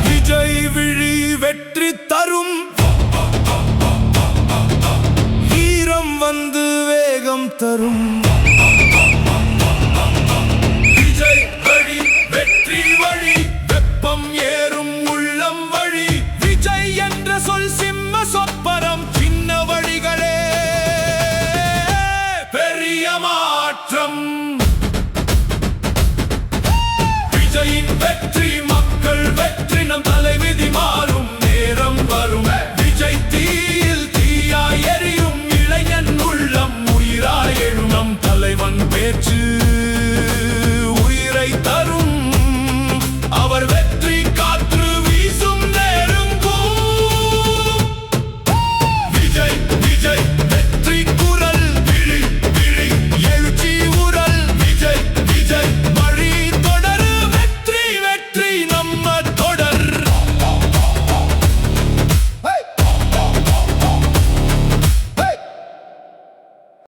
விஜய் விழி வெற்றி தரும், வீரம் வந்து வேகம் தரும். விஜய் வழி வெற்றி வழி, வெப்பம் ஏறும் உள்ளம் வழி. விஜய் என்ற சொல் சிம்ம சொப்பரம், சின்ன வழிகளே பெரிய மாற்றம். விஜயின் வெற்றி மக்கள் வெற்றி, நம் தலைவிதி மாறும்.